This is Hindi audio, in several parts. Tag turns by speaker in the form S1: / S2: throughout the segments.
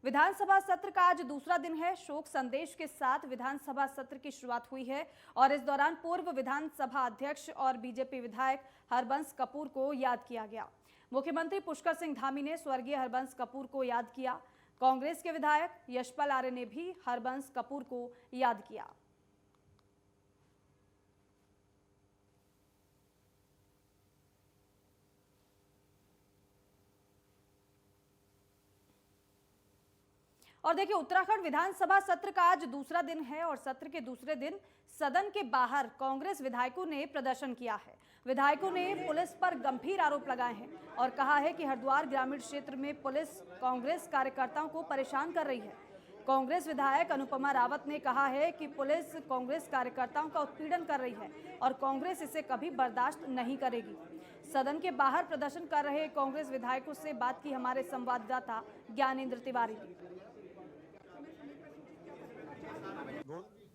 S1: विधानसभा सत्र का आज दूसरा दिन है। शोक संदेश के साथ विधानसभा सत्र की शुरुआत हुई है और इस दौरान पूर्व विधानसभा अध्यक्ष और बीजेपी विधायक हरबंस कपूर को याद किया गया। मुख्यमंत्री पुष्कर सिंह धामी ने स्वर्गीय हरबंस कपूर को याद किया। कांग्रेस के विधायक यशपाल आर्य ने भी हरबंस कपूर को याद किया। और देखिए, उत्तराखंड विधानसभा सत्र का आज दूसरा दिन है और सत्र के दूसरे दिन सदन के बाहर कांग्रेस विधायकों ने प्रदर्शन किया है। विधायकों ने पुलिस पर गंभीर आरोप लगाए हैं और कहा है कि हरिद्वार ग्रामीण क्षेत्र में पुलिस कांग्रेस कार्यकर्ताओं को परेशान कर रही है। कांग्रेस विधायक अनुपमा रावत ने कहा है कि पुलिस कांग्रेस कार्यकर्ताओं का उत्पीड़न कर रही है और कांग्रेस इसे कभी बर्दाश्त नहीं करेगी। सदन के बाहर प्रदर्शन कर रहे कांग्रेस विधायकों से बात की हमारे संवाददाता ज्ञानेंद्र तिवारी ने।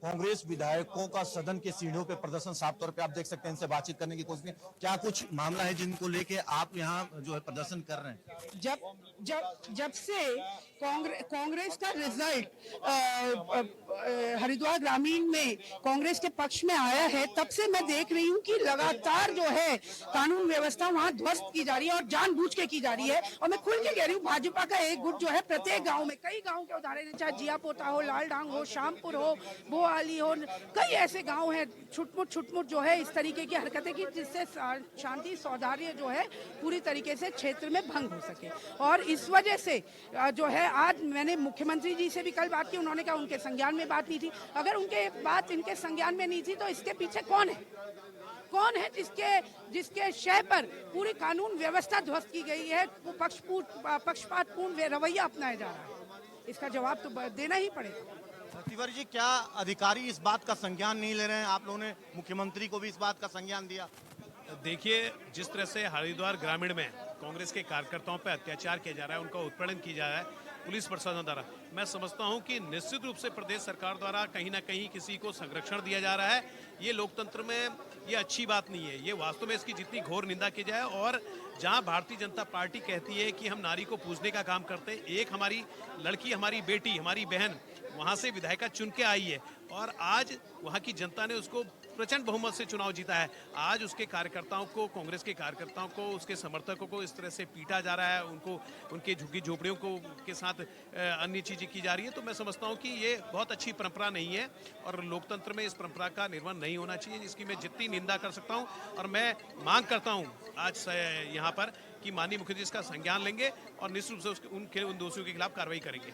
S2: कांग्रेस विधायकों का सदन के सीढ़ियों पे प्रदर्शन साफ तौर पे आप देख सकते हैं। इनसे बातचीत करने की कोशिश की, क्या कुछ मामला है जिनको लेके आप यहाँ जो है प्रदर्शन कर रहे हैं?
S3: जब से कांग्रेस का रिजल्ट हरिद्वार ग्रामीण में कांग्रेस के पक्ष में आया है, तब से मैं देख रही हूँ कि लगातार जो है कानून व्यवस्था वहाँ ध्वस्त की जा रही है और जानबूझ के की जा रही है। और मैं खुल के कह रही हूँ, भाजपा का एक गुट जो है प्रत्येक गाँव में, कई गाँव के उदाहरण है, चाहे जियापोता हो, लालडांग हो, शामपुर हो, बोआली हो, कई ऐसे गाँव हैं छुटमुट जो है इस तरीके की हरकतें की जिससे शांति सौहार्द जो है पूरी तरीके से क्षेत्र में भंग हो सके। और इस वजह से जो है आज मैंने मुख्यमंत्री जी से भी कल बात की, उन्होंने कहा उनके संज्ञान में बात नहीं थी। अगर उनके बात इनके संज्ञान में नहीं थी तो इसके पीछे कौन है जिसके शय पर पूरी कानून व्यवस्था ध्वस्त की गई है, पक्षपातपूर्ण रवैया अपनाया जा रहा है। इसका जवाब तो देना ही पड़ेगा।
S2: तिवारी जी, क्या अधिकारी इस बात का संज्ञान नहीं ले रहे हैं? आप लोगों ने मुख्यमंत्री को भी इस बात का संज्ञान दिया।
S4: देखिए, जिस तरह से हरिद्वार ग्रामीण में कांग्रेस के कार्यकर्ताओं पर अत्याचार किया जा रहा है, उनका उत्पीड़न किया जा रहा है पुलिस प्रशासन द्वारा, मैं समझता हूं कि निश्चित रूप से प्रदेश सरकार द्वारा कहीं ना कहीं किसी को संरक्षण दिया जा रहा है। ये लोकतंत्र में ये अच्छी बात नहीं है। ये वास्तव में इसकी जितनी घोर निंदा की जाए। और जहां भारतीय जनता पार्टी कहती है कि हम नारी को पूजने का काम करते हैं, एक हमारी लड़की, हमारी बेटी, हमारी बहन वहां से विधायिका चुन के आई है और आज वहां की जनता ने उसको प्रचंड बहुमत से चुनाव जीता है। आज उसके कार्यकर्ताओं को, कांग्रेस के कार्यकर्ताओं को, उसके समर्थकों को इस तरह से पीटा जा रहा है, उनको उनके झुग्गी झोपड़ियों को के साथ अन्य चीजें की जा रही है। तो मैं समझता हूं कि ये बहुत अच्छी परंपरा नहीं है और लोकतंत्र में इस परंपरा का निर्वहन नहीं होना चाहिए, जिसकी मैं जितनी निंदा कर सकता हूं। और मैं मांग करता हूं आज यहाँ पर कि माननीय मुखर्जी इसका संज्ञान लेंगे और निश्चित रूप से उन दोषियों के खिलाफ कार्रवाई करेंगे।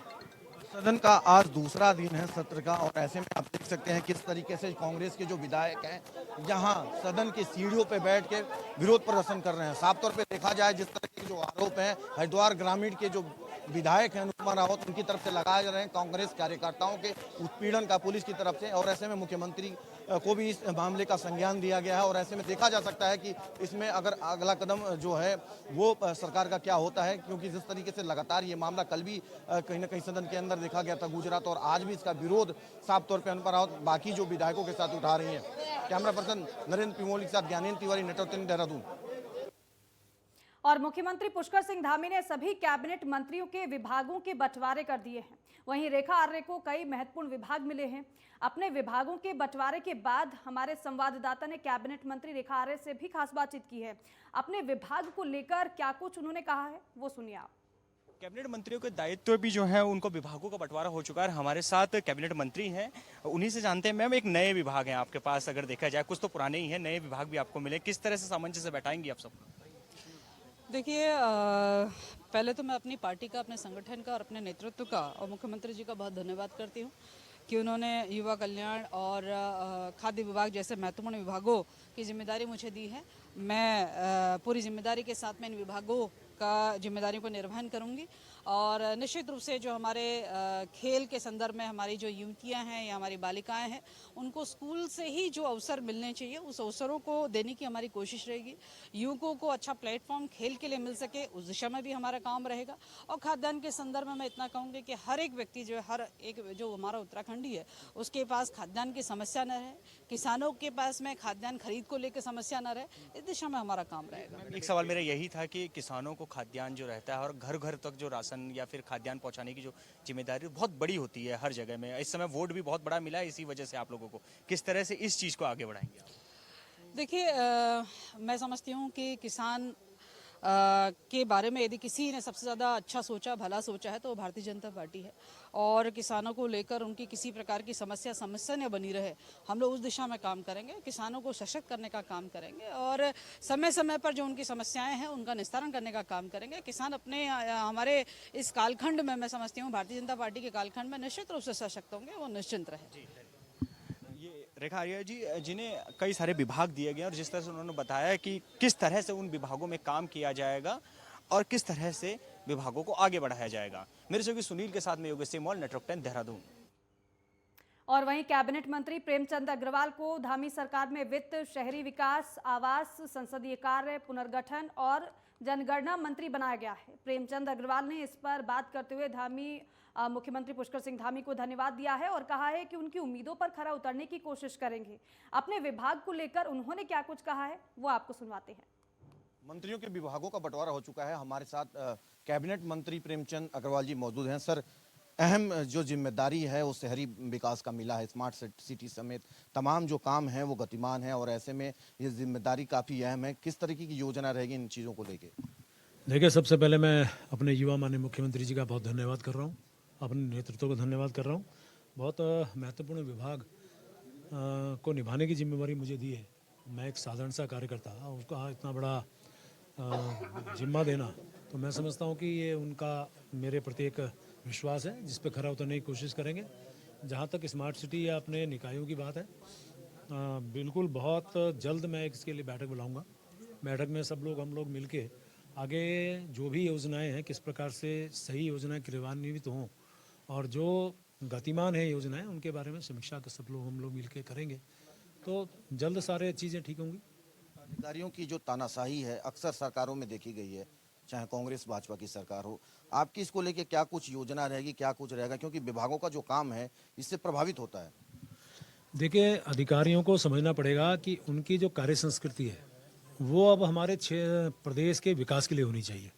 S2: सदन का आज दूसरा दिन है सत्र का और ऐसे में आप देख सकते हैं किस तरीके से कांग्रेस के जो विधायक हैं यहाँ सदन की सीढ़ियों पे बैठ के विरोध प्रदर्शन कर रहे हैं। साफ तौर पे देखा जाए, जिस तरह के जो आरोप हैं हरिद्वार ग्रामीण के जो विधायक हैं अनुपमा रावत, उनकी तरफ से लगाए जा रहे हैं कांग्रेस कार्यकर्ताओं के उत्पीड़न का पुलिस की तरफ से, और ऐसे में मुख्यमंत्री को भी इस मामले का संज्ञान दिया गया है। और ऐसे में देखा जा सकता है कि इसमें अगर अगला कदम जो है वो सरकार का क्या होता है, क्योंकि जिस तरीके से लगातार ये मामला कल भी कहीं ना कहीं सदन के अंदर देखा गया था गुजरात, और आज भी इसका विरोध साफ तौर पर अनुपमा रावत बाकी जो विधायकों के साथ उठा रही है। कैमरा पर्सन नरेंद्र पिमोली के साथ ज्ञानेंद्र तिवारी, नेटवर्क 10 देहरादून।
S1: और मुख्यमंत्री पुष्कर सिंह धामी ने सभी कैबिनेट मंत्रियों के विभागों के बंटवारे कर दिए हैं। वहीं रेखा आर्य को कई महत्वपूर्ण विभाग मिले हैं। अपने विभागों के बंटवारे के बाद हमारे संवाददाता ने कैबिनेट मंत्री रेखा आर्य से भी खास बातचीत की है। अपने विभाग को लेकर क्या कुछ उन्होंने कहा है, वो सुनिए आप।
S5: कैबिनेट मंत्रियों के दायित्व भी जो है उनको विभागों का बंटवारा हो चुका है। हमारे साथ कैबिनेट मंत्री हैं, उन्हीं से जानते हैं। मैम, एक नए विभाग हैं आपके पास, अगर देखा जाए कुछ तो पुराने ही हैं, नए विभाग भी आपको मिले, किस तरह से सामंजस्य बैठाएंगे आप सब?
S6: देखिए, पहले तो मैं अपनी पार्टी का, अपने संगठन का और अपने नेतृत्व का और मुख्यमंत्री जी का बहुत धन्यवाद करती हूँ कि उन्होंने युवा कल्याण और खाद्य विभाग जैसे महत्वपूर्ण विभागों की जिम्मेदारी मुझे दी है। मैं पूरी जिम्मेदारी के साथ में इन विभागों का जिम्मेदारियों को निर्वहन करूंगी और निश्चित रूप से जो हमारे खेल के संदर्भ में हमारी जो युवतियां हैं या हमारी बालिकाएं हैं, उनको स्कूल से ही जो अवसर मिलने चाहिए उस अवसरों को देने की हमारी कोशिश रहेगी। युवकों को अच्छा प्लेटफॉर्म खेल के लिए मिल सके, उस दिशा में भी हमारा काम रहेगा। और खाद्यान्न के संदर्भ में मैं इतना कहूँगी कि हर एक व्यक्ति जो है, हर एक जो हमारा उत्तराखंडी है, उसके पास खाद्यान्न की समस्या न रहे, किसानों के पास में खाद्यान्न खरीद को लेकर समस्या न रहे, इस दिशा में हमारा काम रहेगा।
S5: एक सवाल मेरा यही था कि किसानों को खाद्यान्न जो रहता है और घर घर तक जो राशन राशन या फिर खाद्यान्न पहुंचाने की जो जिम्मेदारी बहुत बड़ी होती है हर जगह में। इस समय वोट भी बहुत बड़ा मिला है इसी वजह से आप लोगों को, किस तरह से इस चीज़ को आगे बढ़ाएंगे आप?
S6: देखिए मैं समझती हूँ कि किसान के बारे में यदि किसी ने सबसे ज़्यादा अच्छा सोचा, भला सोचा है तो वो भारतीय जनता पार्टी है। और किसानों को लेकर उनकी किसी प्रकार की समस्या न बनी रहे, हम लोग उस दिशा में काम करेंगे, किसानों को सशक्त करने का काम करेंगे और समय समय पर जो उनकी समस्याएं हैं उनका निस्तारण करने का काम करेंगे। किसान अपने हमारे इस कालखंड में, मैं समझती हूँ भारतीय जनता पार्टी के कालखंड में निश्चित रूप से सशक्त होंगे, वो निश्चिंत रहे।
S5: ये रेखा आर्या जी, जिन्हें कई सारे विभाग दिए गए और जिस तरह से उन्होंने बताया कि किस तरह से उन विभागों में काम किया जाएगा और किस तरह से विभागों को आगे बढ़ाया जाएगा। मेरे सहयोगी सुनील के साथ में योगेश सिमोल, नेटवर्क 10 देहरादून।
S1: और वहीं कैबिनेट मंत्री प्रेमचंद अग्रवाल को धामी सरकार में वित्त, शहरी विकास, आवास, संसदीय कार्य, पुनर्गठन और जनगणना मंत्री बनाया गया है। प्रेमचंद अग्रवाल ने इस पर बात करते हुए धामी मुख्यमंत्री पुष्कर सिंह धामी को धन्यवाद दिया है और कहा है कि उनकी उम्मीदों पर खरा उतरने की कोशिश करेंगे। अपने विभाग को लेकर उन्होंने क्या कुछ कहा है वो आपको सुनवाते हैं।
S2: मंत्रियों के विभागों का बंटवारा हो चुका है। हमारे साथ कैबिनेट मंत्री प्रेमचंद अग्रवाल जी मौजूद हैं। सर, अहम जो जिम्मेदारी है वो शहरी विकास का मिला है। स्मार्ट सिटी समेत तमाम जो काम हैं वो गतिमान है और ऐसे में ये जिम्मेदारी काफ़ी अहम है। किस तरीके की योजना रहेगी इन चीज़ों को लेके?
S7: देखिए, सबसे पहले मैं अपने युवा माननीय मुख्यमंत्री जी का बहुत धन्यवाद कर रहा हूँ, अपने नेतृत्व को धन्यवाद कर रहा हूँ। बहुत महत्वपूर्ण विभाग को निभाने की जिम्मेवारी मुझे दी है। मैं एक साधारण सा कार्यकर्ता, उसका इतना बड़ा जिम्मा देना, तो मैं समझता हूँ कि ये उनका मेरे प्रति एक विश्वास है जिस पे खरा उतरने की कोशिश करेंगे। जहाँ तक स्मार्ट सिटी या अपने निकायों की बात है, बिल्कुल बहुत जल्द मैं इसके लिए बैठक बुलाऊंगा। बैठक में हम लोग मिलके आगे जो भी योजनाएं हैं किस प्रकार से सही योजनाएं क्रियान्वित हों और जो गतिमान है योजनाएं उनके बारे में समीक्षा हम लोग मिलके करेंगे, तो जल्द सारे चीज़ें ठीक होंगी।
S2: अधिकारियों की जो तानाशाही है अक्सर सरकारों में देखी गई है, चाहे कांग्रेस भाजपा की सरकार हो। आपकी इसको लेके क्या कुछ योजना रहेगी, क्या कुछ रहेगा, क्योंकि विभागों का जो काम है इससे प्रभावित होता है?
S7: देखिए, अधिकारियों को समझना पड़ेगा कि उनकी जो कार्य संस्कृति है वो अब हमारे प्रदेश के विकास के लिए होनी चाहिए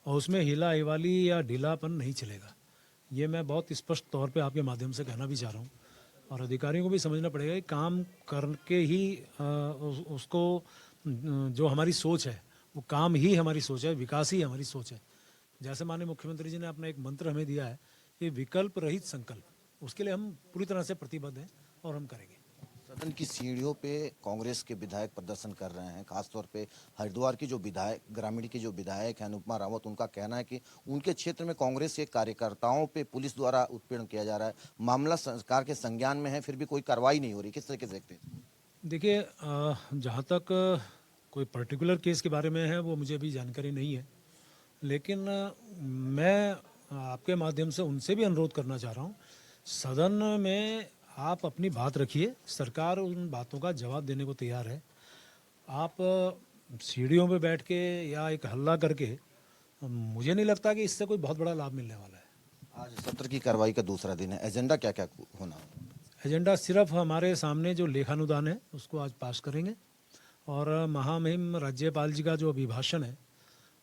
S7: और उसमें हिला हिवाली या ढीलापन नहीं चलेगा। ये मैं बहुत स्पष्ट तौर पे आपके माध्यम से कहना भी चाह रहा हूँ। और अधिकारियों को भी समझना पड़ेगा कि काम करके ही उसको जो हमारी सोच है वो काम ही हमारी सोच है, विकास ही हमारी सोच है। जैसे माननीय मुख्यमंत्री जी ने अपना एक मंत्र हमें दिया है कि विकल्प रहित संकल्प, उसके लिए हम पूरी तरह से प्रतिबद्ध हैं और हम करेंगे।
S2: सदन की सीढ़ियों पे कांग्रेस के विधायक प्रदर्शन कर रहे हैं, खासतौर पे हरिद्वार की जो विधायक, ग्रामीण की जो विधायक है अनुपमा रावत, उनका कहना है कि उनके क्षेत्र में कांग्रेस के कार्यकर्ताओं पे पुलिस द्वारा उत्पीड़न किया जा रहा है। मामला सरकार के संज्ञान में है, फिर भी कोई कार्रवाई नहीं हो रही। किस तरीके से देखते हैं?
S7: देखिए, जहाँ तक कोई पर्टिकुलर केस के बारे में है वो मुझे अभी जानकारी नहीं है, लेकिन मैं आपके माध्यम से उनसे भी अनुरोध करना चाह रहा हूँ, सदन में आप अपनी बात रखिए, सरकार उन बातों का जवाब देने को तैयार है। आप सीढ़ियों पे बैठ के या एक हल्ला करके, मुझे नहीं लगता कि इससे कोई बहुत बड़ा लाभ मिलने वाला है।
S2: आज सत्र की कार्रवाई का दूसरा दिन है, एजेंडा क्या क्या होना?
S7: एजेंडा सिर्फ हमारे सामने जो लेखानुदान है उसको आज पास करेंगे और महामहिम राज्यपाल जी का जो अभिभाषण है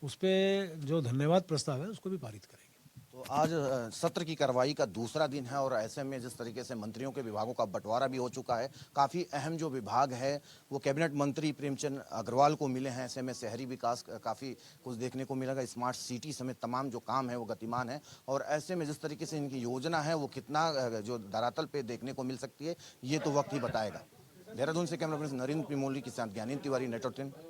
S7: उस पर जो धन्यवाद प्रस्ताव है उसको भी पारित करेंगे।
S2: तो आज सत्र की कार्रवाई का दूसरा दिन है और ऐसे में जिस तरीके से मंत्रियों के विभागों का बंटवारा भी हो चुका है, काफ़ी अहम जो विभाग है वो कैबिनेट मंत्री प्रेमचंद अग्रवाल को मिले हैं। ऐसे में शहरी विकास काफ़ी कुछ देखने को मिलेगा, स्मार्ट सिटी समेत तमाम जो काम है वो गतिमान है और ऐसे में जिस तरीके से इनकी योजना है वो कितना जो धरातल पे देखने को मिल सकती है ये तो वक्त ही बताएगा। देहरादून से कैमरा पर्सन नरेंद्र पिमोली के साथ ज्ञानेंद्र तिवारी, नेटवर्क 10।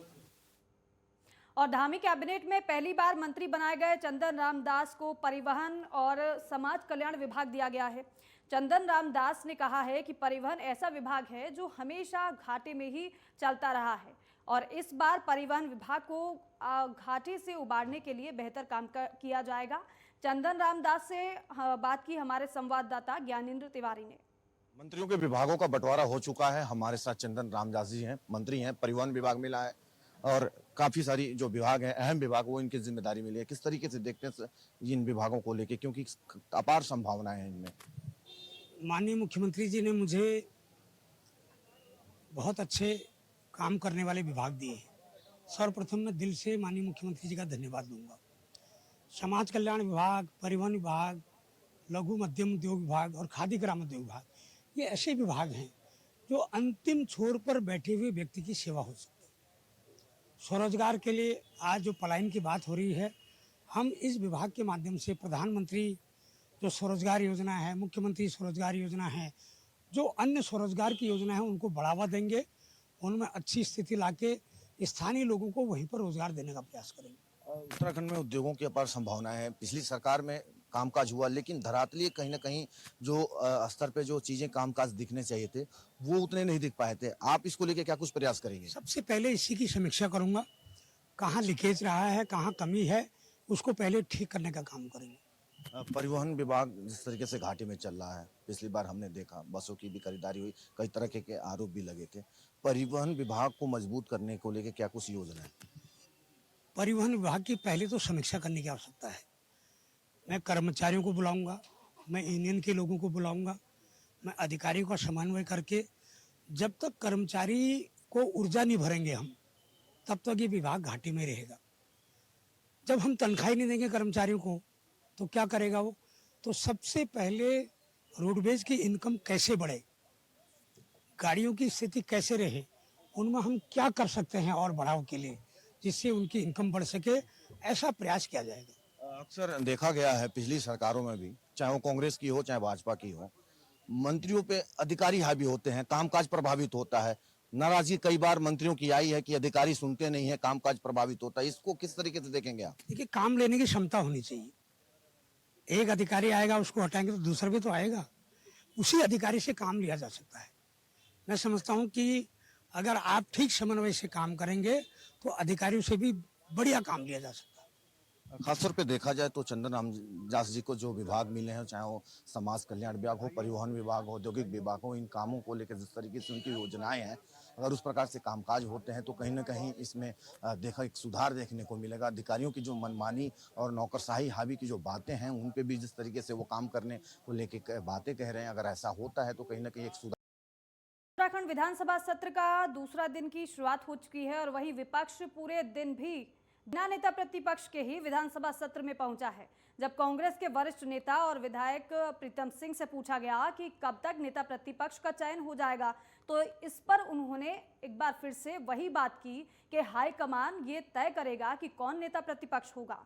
S1: और धामी कैबिनेट में पहली बार मंत्री बनाए गए चंदन राम दास को परिवहन और समाज कल्याण विभाग दिया गया है। चंदन राम दास ने कहा है कि परिवहन ऐसा विभाग है जो हमेशा घाटे में ही चलता रहा है और इस बार परिवहन विभाग को घाटे से उबारने के लिए बेहतर काम किया जाएगा। चंदन राम दास से बात की हमारे संवाददाता ज्ञानेंद्र तिवारी ने।
S2: मंत्रियों के विभागों का बंटवारा हो चुका है। हमारे साथ चंदन रामदास जी हैं, मंत्री हैं, परिवहन विभाग मिला है और काफी सारी जो विभाग हैं, अहम विभाग, वो इनकी जिम्मेदारी मिली है। किस तरीके से देखते हैं इन विभागों को लेके, क्योंकि अपार संभावनाएं हैं इनमें?
S8: माननीय मुख्यमंत्री जी ने मुझे बहुत अच्छे काम करने वाले विभाग दिए हैं। सर्वप्रथम मैं दिल से माननीय मुख्यमंत्री जी का धन्यवाद दूंगा। समाज कल्याण विभाग, परिवहन विभाग, लघु मध्यम उद्योग विभाग और खादी ग्रामोद्योग विभाग, ये ऐसे विभाग हैं जो अंतिम छोर पर बैठे हुए व्यक्ति की सेवा हो सकती है। स्वरोजगार के लिए आज जो पलायन की बात हो रही है, हम इस विभाग के माध्यम से प्रधानमंत्री जो स्वरोजगार योजना है, मुख्यमंत्री स्वरोजगार योजना है, जो अन्य स्वरोजगार की योजना है उनको बढ़ावा देंगे, उनमें अच्छी स्थिति लाके स्थानीय लोगों को वहीं पर रोजगार देने का प्रयास करेंगे।
S2: उत्तराखंड में उद्योगों की अपार संभावना है। पिछली सरकार में कामकाज हुआ, लेकिन धरातलीय कहीं ना कहीं जो स्तर पे जो चीजें कामकाज दिखने चाहिए थे वो उतने नहीं दिख पाए थे। आप इसको लेके क्या कुछ प्रयास करेंगे?
S8: सबसे पहले इसी की समीक्षा करूंगा, कहाँ लीकेज रहा है, कहाँ कमी है, उसको पहले ठीक करने का काम करेंगे।
S2: परिवहन विभाग जिस तरीके से घाटे में चल रहा है, पिछली बार हमने देखा बसों की भी खरीदारी हुई, कई तरह के आरोप भी लगे थे। परिवहन विभाग को मजबूत करने को लेके क्या कुछ योजना है?
S8: परिवहन विभाग की पहले तो समीक्षा करने की आवश्यकता है। मैं कर्मचारियों को बुलाऊंगा, मैं यूनियन के लोगों को बुलाऊंगा, मैं अधिकारियों का समन्वय करके जब तक कर्मचारी को ऊर्जा नहीं भरेंगे हम, तब तक ये विभाग घाटे में रहेगा। जब हम तनख्वाही नहीं देंगे कर्मचारियों को तो क्या करेगा वो? तो सबसे पहले रोडवेज की इनकम कैसे बढ़े, गाड़ियों की स्थिति कैसे रहे, उनमें हम क्या कर सकते हैं और बढ़ाव के लिए, जिससे उनकी इनकम बढ़ सके, ऐसा प्रयास किया जाएगा।
S2: अक्सर देखा गया है पिछली सरकारों में भी, चाहे वो कांग्रेस की हो चाहे भाजपा की हो, मंत्रियों पे अधिकारी हावी होते हैं, कामकाज प्रभावित होता है। नाराजगी कई बार मंत्रियों की आई है कि अधिकारी सुनते नहीं है, कामकाज प्रभावित होता है। इसको किस तरीके से देखेंगे आप?
S8: देखिए, काम लेने की क्षमता होनी चाहिए। एक अधिकारी आएगा, उसको हटाएंगे तो दूसरा भी तो आएगा, उसी अधिकारी से काम लिया जा सकता है। मैं समझता हूँ कि अगर आप ठीक समन्वय से काम करेंगे तो अधिकारियों से भी बढ़िया काम लिया जा सकता है।
S2: खासतौर पे देखा जाए तो चंदन रामदास जी को जो विभाग मिले हैं, चाहे वो समाज कल्याण विभाग हो, परिवहन विभाग हो, औद्योगिक विभाग हो, इन कामों को लेकर जिस तरीके से उनकी योजनाएं हैं, अगर उस प्रकार से कामकाज होते हैं तो कहीं ना कहीं इसमें एक सुधार देखने को मिलेगा। अधिकारियों की जो मनमानी और नौकरशाही हावी की जो बातें हैं, उन पे भी जिस तरीके से वो काम करने को लेकर बातें कह रहे हैं, अगर ऐसा होता है तो कहीं ना कहीं एक सुधार।
S1: उत्तराखंड विधानसभा सत्र का दूसरा दिन की शुरुआत हो चुकी है और वहीं विपक्ष पूरे दिन भी बिना नेता प्रतिपक्ष के ही विधानसभा सत्र में पहुंचा है। जब कांग्रेस के वरिष्ठ नेता और विधायक प्रीतम सिंह से पूछा गया कि कब तक नेता प्रतिपक्ष का चयन हो जाएगा, तो इस पर उन्होंने एक बार फिर से वही बात की कि हाईकमान ये तय करेगा कि कौन नेता प्रतिपक्ष होगा।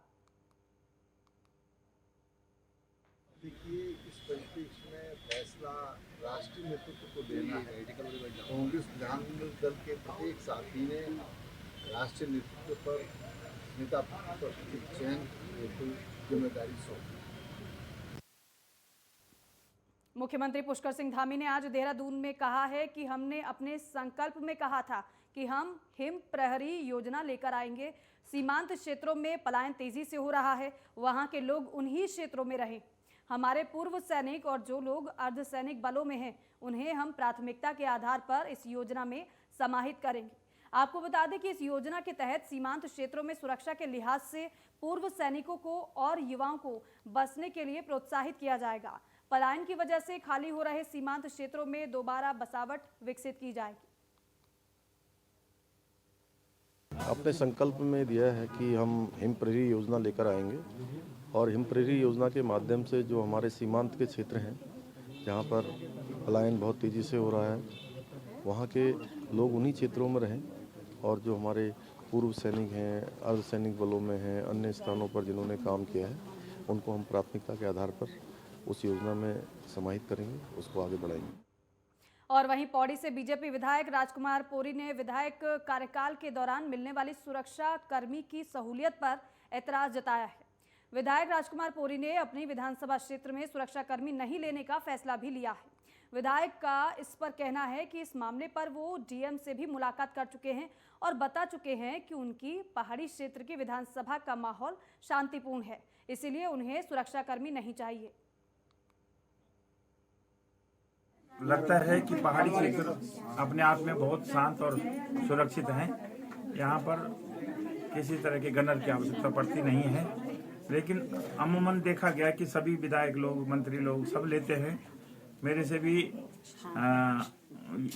S9: देखिए, इस परिप्रेक्ष्य में फैसला राष्ट्रीय नेतृत्व को देना है। कांग्रेस विधानमंडल दल के प्रत्येक साथी ने राष्ट्रीय नेतृत्व पर नेता प्रतिपक्ष के चयन की जिम्मेदारी सौंपी।
S1: मुख्यमंत्री पुष्कर सिंह धामी ने आज देहरादून में कहा है कि हमने अपने संकल्प में कहा था कि हम हिम प्रहरी योजना लेकर आएंगे। सीमांत क्षेत्रों में पलायन तेजी से हो रहा है, वहां के लोग उन्हीं क्षेत्रों में रहें। हमारे पूर्व सैनिक और जो लोग अर्धसैनिक बलों में हैं, उन्हें हम प्राथमिकता के आधार पर इस योजना में समाहित करेंगे। आपको बता दें कि इस योजना के तहत सीमांत क्षेत्रों में सुरक्षा के लिहाज से पूर्व सैनिकों को और युवाओं को बसने के लिए प्रोत्साहित किया जाएगा। पलायन की वजह से खाली हो रहे सीमांत क्षेत्रों में दोबारा बसावट विकसित की जाएगी।
S10: अपने संकल्प में दिया है कि हम हिम प्रहरी योजना लेकर आएंगे और हिम प्रहरी योजना के माध्यम से जो हमारे सीमांत के क्षेत्र हैं, जहाँ पर पलायन बहुत तेज़ी से हो रहा है, वहाँ के लोग उन्हीं क्षेत्रों में रहें और जो हमारे पूर्व सैनिक हैं, अर्धसैनिक बलों में हैं, अन्य स्थानों पर जिन्होंने काम किया है, उनको हम प्राथमिकता के आधार पर उस योजना में समाहित करेंगे, उसको आगे बढ़ाएंगे।
S1: और वहीं पौड़ी से बीजेपी विधायक राजकुमार पोरी ने विधायक कार्यकाल के दौरान मिलने वाली सुरक्षा कर्मी की सहूलियत पर ऐतराज जताया है। विधायक राजकुमार पोरी ने अपनी विधानसभा क्षेत्र में सुरक्षा कर्मी नहीं लेने का फैसला भी लिया है। विधायक का इस पर कहना है कि इस मामले पर वो डीएम से भी मुलाकात कर चुके हैं और बता चुके हैं कि उनकी पहाड़ी क्षेत्र की विधानसभा का माहौल शांतिपूर्ण है, इसीलिए उन्हें सुरक्षा कर्मी नहीं चाहिए।
S11: लगता है कि पहाड़ी क्षेत्र अपने आप में बहुत शांत और सुरक्षित हैं। यहाँ पर किसी तरह के गनर की आवश्यकता पड़ती नहीं है, लेकिन अमूमन देखा गया कि सभी विधायक लोग, मंत्री लोग सब लेते हैं। मेरे से भी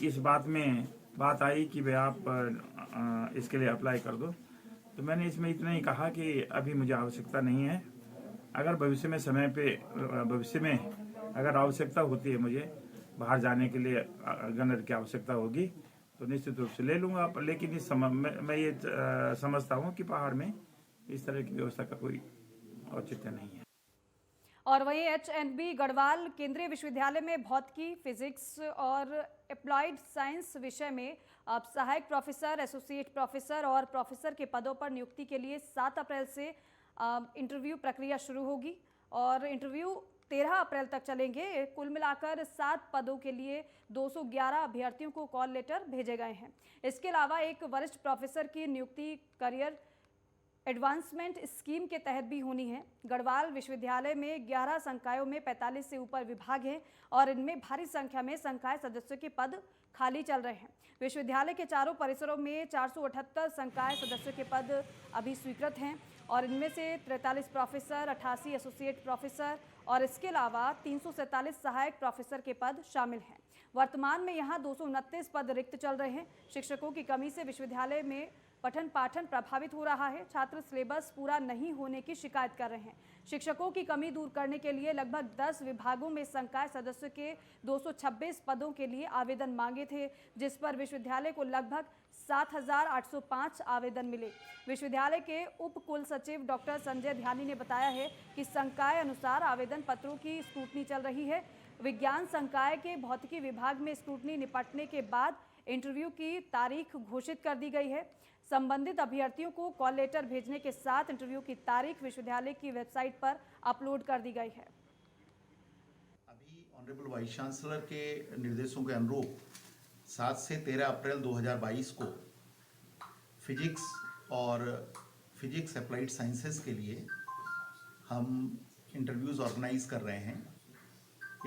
S11: इस बात आई कि भाई आप इसके लिए अप्लाई कर दो, तो मैंने इसमें इतना ही कहा कि अभी मुझे आवश्यकता नहीं है। अगर भविष्य में अगर आवश्यकता होती है, मुझे बाहर जाने के लिए गनर की आवश्यकता होगी तो निश्चित रूप से ले लूँगा। लेकिन इस समय मैं ये समझता हूँ कि पहाड़ में इस तरह की व्यवस्था का कोई औचित्य नहीं है।
S1: और वहीं HNB गढ़वाल केंद्रीय विश्वविद्यालय में भौतिकी, फिजिक्स और अप्लाइड साइंस विषय में अब सहायक प्रोफेसर, एसोसिएट प्रोफेसर और प्रोफेसर के पदों पर नियुक्ति के लिए 7 अप्रैल से इंटरव्यू प्रक्रिया शुरू होगी और इंटरव्यू 13 अप्रैल तक चलेंगे। कुल मिलाकर 7 पदों के लिए 211 अभ्यर्थियों को कॉल लेटर भेजे गए हैं। इसके अलावा एक वरिष्ठ प्रोफेसर की नियुक्ति करियर एडवांसमेंट स्कीम के तहत भी होनी है। गढ़वाल विश्वविद्यालय में 11 संकायों में 45 से ऊपर विभाग हैं और इनमें भारी संख्या में संकाय सदस्यों के पद खाली चल रहे हैं। विश्वविद्यालय के चारों परिसरों में 478 संकाय सदस्यों के पद अभी स्वीकृत हैं और इनमें से 43 प्रोफेसर, 88 एसोसिएट प्रोफेसर और इसके अलावा 347 सहायक प्रोफेसर के पद शामिल हैं। वर्तमान में यहाँ 229 पद रिक्त चल रहे हैं। शिक्षकों की कमी से विश्वविद्यालय में पठन पाठन प्रभावित हो रहा है। छात्र सिलेबस पूरा नहीं होने की शिकायत कर रहे हैं। शिक्षकों की कमी दूर करने के लिए लगभग 10 विभागों में संकाय सदस्यों के 226 पदों के लिए आवेदन मांगे थे, जिस पर विश्वविद्यालय को लगभग 7,805 आवेदन मिले। विश्वविद्यालय के उप कुल सचिव डॉक्टर संजय ध्यानी ने बताया है कि संकाय अनुसार आवेदन पत्रों की स्क्रूटनी चल रही है। विज्ञान संकाय के भौतिकी विभाग में स्क्रूटनी निपटने के बाद इंटरव्यू की तारीख घोषित कर दी गई है। संबंधित अभ्यर्थियों को कॉल लेटर भेजने के साथ इंटरव्यू की तारीख विश्वविद्यालय की वेबसाइट पर अपलोड कर दी गई है।
S9: अभी ऑनरेबल वाइस चांसलर के निर्देशों के अनुरूप 7 से 13 अप्रैल 2022 को फिजिक्स अप्लाइड साइंसेस के लिए हम इंटरव्यूज़ ऑर्गेनाइज कर रहे हैं।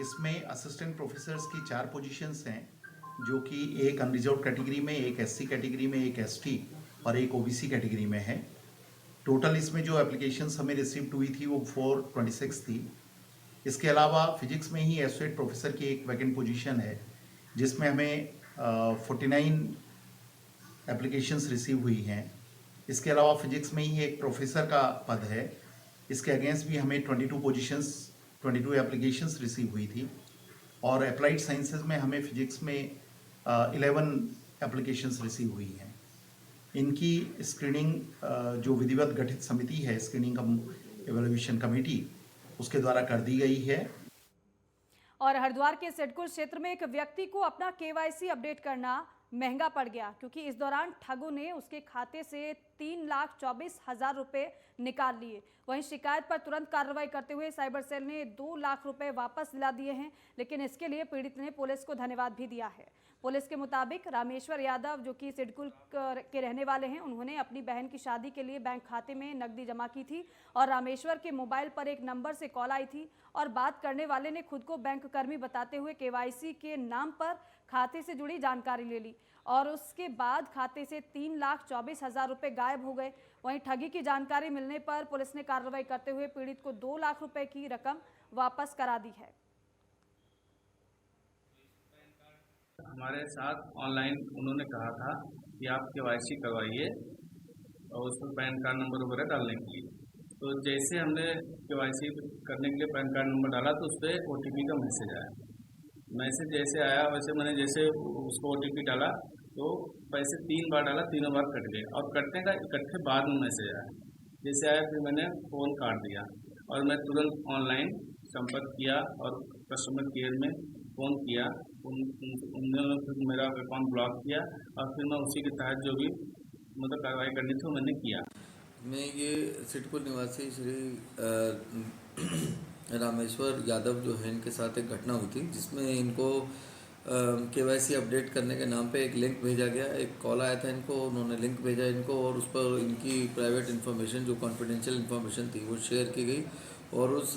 S9: इसमें असिस्टेंट प्रोफेसर्स की 4 पोजीशंस हैं, जो कि एक अनरिजर्व कैटेगरी में, एक SC कैटेगरी में, एक ST और एक OBC कैटेगरी में है। टोटल इसमें जो एप्लीकेशंस हमें रिसीव्ड हुई थी वो 426 थी। इसके अलावा फिजिक्स में ही एसोसिएट प्रोफेसर की एक वैकेंट पोजीशन है, जिसमें हमें 49 एप्लीकेशंस रिसीव हुई हैं। इसके अलावा फिजिक्स में ही एक प्रोफेसर का पद है, इसके अगेंस्ट भी हमें 22 एप्लीकेशंस रिसीव हुई थी। और अप्लाइड साइंसेज में हमें फिजिक्स में 11 एप्लीकेशंस रिसीव हुई हैं। इनकी स्क्रीनिंग जो विधिवत गठित समिति है, स्क्रीनिंग एवेल्युएशन कमेटी, उसके द्वारा कर दी गई है।
S1: और हरिद्वार के सिडकुल क्षेत्र में एक व्यक्ति को अपना KYC अपडेट करना महंगा पड़ गया, क्योंकि इस दौरान ठगों ने उसके खाते से 3,24,000 रुपए निकाल लिए। वहीं शिकायत पर तुरंत कार्रवाई करते हुए साइबर सेल ने 2 लाख रुपए वापस दिला दिए हैं, लेकिन इसके लिए पीड़ित ने पुलिस को धन्यवाद भी दिया है। पुलिस के मुताबिक रामेश्वर यादव, जो कि सिडकुल के रहने वाले हैं, उन्होंने अपनी बहन की शादी के लिए बैंक खाते में नकदी जमा की थी और रामेश्वर के मोबाइल पर एक नंबर से कॉल आई थी और बात करने वाले ने खुद को बैंक कर्मी बताते हुए KYC के नाम पर खाते से जुड़ी जानकारी ले ली और उसके बाद खाते से 3,24,000 रुपए गायब हो गए। वहीं ठगी की जानकारी मिलने पर पुलिस ने कार्रवाई करते हुए पीड़ित को 2 लाख रुपए की रकम वापस करा दी है।
S12: हमारे साथ ऑनलाइन उन्होंने कहा था कि आप KYC करवाइए और उसमें पैन कार्ड नंबर वगैरह डालने के लिए। तो जैसे हमने KYC करने के लिए पैन कार्ड नंबर डाला तो उस पर OTP का मैसेज आया। मैसेज जैसे आया वैसे मैंने जैसे उसको OTP डाला तो पैसे 3 बार डाला, तीनों बार कट गए और कटने का इकट्ठे बाद में मैसेज आया। जैसे आया फिर मैंने फ़ोन काट दिया और मैं तुरंत ऑनलाइन संपर्क किया और कस्टमर केयर में फ़ोन किया। उन्होंने फिर मेरा अकाउंट ब्लॉक किया और फिर मैं उसी के तहत जो भी मतलब कार्रवाई करनी थी मैंने किया।
S13: मैं ये सिडकुल निवासी श्री रामेश्वर यादव जो है, इनके साथ एक घटना हुई थी जिसमें इनको KYC अपडेट करने के नाम पे एक लिंक भेजा गया। एक कॉल आया था इनको, उन्होंने लिंक भेजा इनको और उस पर इनकी प्राइवेट इन्फॉर्मेशन, जो कॉन्फिडेंशियल इन्फॉर्मेशन थी, वो शेयर की गई और उस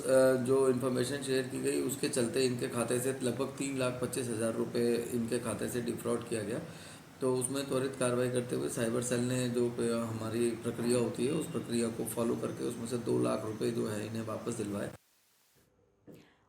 S13: जो इन्फॉर्मेशन शेयर की गई उसके चलते इनके खाते से लगभग 3,25,000 रुपये इनके खाते से डिफ्रॉड किया गया। तो उसमें त्वरित कार्रवाई करते हुए साइबर सेल ने जो हमारी प्रक्रिया होती है उस प्रक्रिया को फॉलो करके उसमें से 2 लाख रुपये जो है इन्हें वापस दिलवाए।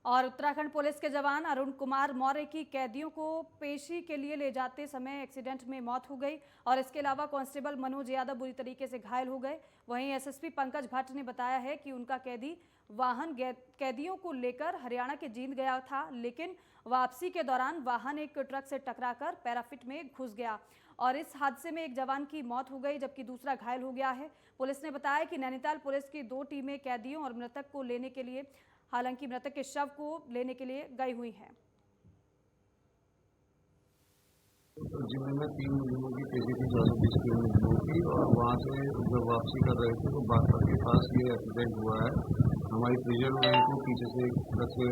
S1: और उत्तराखंड पुलिस के जवान अरुण कुमार मौर्य की कैदियों को पेशी के लिए ले जाते समय एक्सीडेंट में मौत हो गई और इसके अलावा कांस्टेबल मनोज यादव बुरी तरीके से घायल हो गए। वहीं एसएसपी पंकज भट्ट ने बताया है कि उनका कैदी वाहन कैदियों को लेकर हरियाणा के जींद गया था, लेकिन वापसी के दौरान वाहन एक ट्रक से टकराकर पैराफिट में घुस गया और इस हादसे में एक जवान की मौत हो गई जबकि दूसरा घायल हो गया है। पुलिस ने बताया कि नैनीताल पुलिस की 2 टीमें कैदियों और मृतक को लेने के लिए, हालांकि मृतक के शव को लेने के लिए गई हुई हैं।
S14: जिले में 3 मुजरिमों की पेशी थी 420 की मुजरिमों की, और वहाँ से जब वापसी कर रहे थे तो बागपत के पास ये एक्सीडेंट हुआ है। हमारी प्रिजन लाइन को पीछे से ट्रक से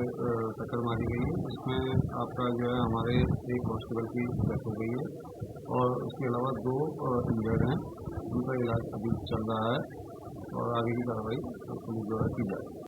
S14: टक्कर मारी गई है, जिसमें आपका जो है हमारे एक कांस्टेबल की डेथ हो गई है और उसके अलावा 2 इंजर्ड हैं, उनका इलाज अभी चल रहा है और आगे की कार्रवाई पुलिस द्वारा की जाएगी।